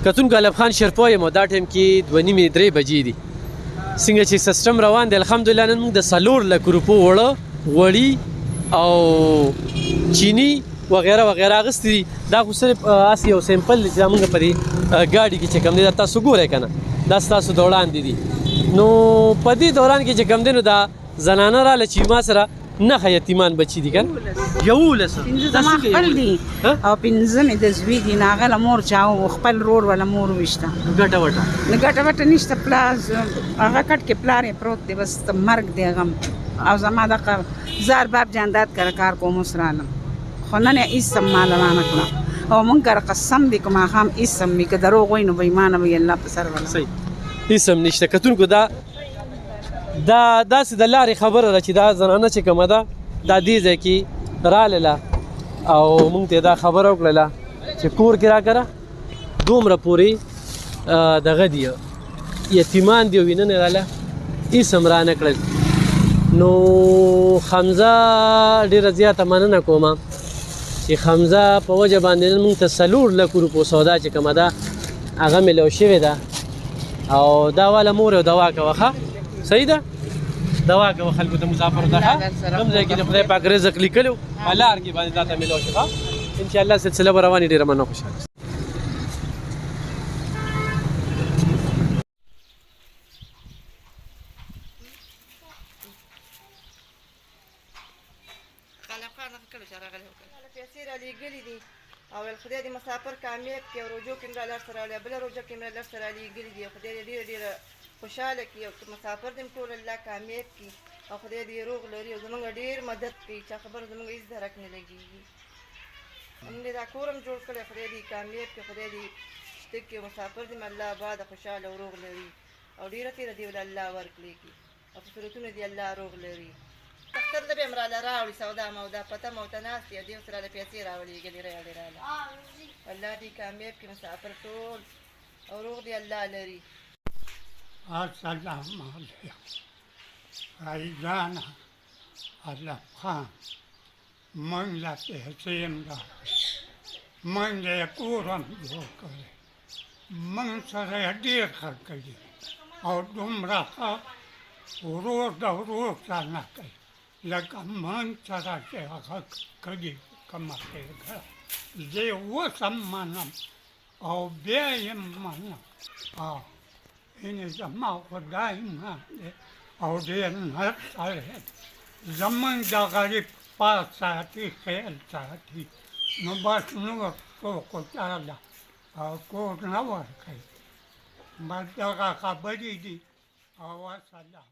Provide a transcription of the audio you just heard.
کتونکو علب خان شرپو یم او دا ټایم کې 2:30 3 بجې دي. څنګه چې سیسټم روان دی الحمدلله نن موږ د 4 لکو روپو وړه غوړي او چینی وغیره وغیره اخیستي دي. دا خو صرف هسې یو سیمپل دی چې دا موږ په دې ګاډي کې چې کوم دی دا تاسو ګورئ که نه دا ستاسو د وړاندې دي. نو په دې دوران کې چې کوم دی نو دا زنانه راله چې ما سره نښه یتیمان بچي دي که نه 11 زما خپل دي او 15 مې د زوی دي نو هغه له مور چا و خپل رور ولا مور ویشته ګټه وټه نه ګټه وټه نشته پلاس هغه کټ کې پلار یې پروت دی بس مرګ دی غم او زما دغه زار باب جانداد کره کار کوم سرالم خو نن یې هېڅ مال رانه کړه او مونږ کره قسم دی که ماښام هېڅ مې که دروغ وایي نو بېمانه به یې الله په سر ولا صحیح هېڅ هم نشته. کتونکو دا داسې د لارې خبره ده چې دا زنانه چې کومه ده دا دې ځای کې رالله او موږ ته دا خبره وکړله چې کور کې راکړه دومره پورې دغه دي یتیمان دي او وینه نه راله هېڅ هم رانه کړل. نو حمزه ډېره زیاته مننه کوم چې حمزه په وجه باندې نن موږ ته 4 لکو روپو سودا چې کومه ده هغه میلاو شوې ده او دا واله مور او دوا کوه ښه صحیح ده دوا کوه خلکو ته مسافرو ته کوم ځای کې د خدای پاک رزق لیکلی و په لار کې باندې دا ته میلاو شي ښه انشاءالله سلسله به روانې ډېره مننه خوشحاله پیسې رالیږلي دي او خدای دې مسافر کامیاب کړي او روجو کې مې لار سره راغلی بله روجه کې مې لار سره رالیږلي دي او خدای دې ډېره ډېره خوشحاله کړي او مسافر دې ټول الله کامیاب کړي او خدای دې روغ لري او زموږ ډېر مدد کوي چا خبره زموږ هېڅ درک نه لګېږي موږ دا کور هم جوړ کړی خدای دې کامیاب کړي خدای دې شته کړي مسافر دې الله آباده خوشحاله او روغ لري او ډېره تېره دې ول الله ورکړي کړي او په صورتونو دې الله روغ لري دفتر ته به یې راله راوړي سودا مودا پته موته ناست دي او دې ورته راله پیسې راولېږلې راوړې راله الله دې کامیاب کړي مسافر ټول او روغ دې الله لري. السلام علیکم عیدانا علب خان من له پیسې هم راکړې من یې کور هم جوړ کړی من سره یې ډېر ښه کړي او دومره ښه ورور د ورور سره نه کوي لکه من سره چې هغه کړي کومه ښېګړه زه یې اوس هم منم او بیا یې منم یعنې زما خدای مهر دی او ډېر نر سړی زموږ د غریب پاک ساتي خیال ساتي نو بس نور څوک چاله او کور نه ورکوي بس دغه خبرې دي او وسلام.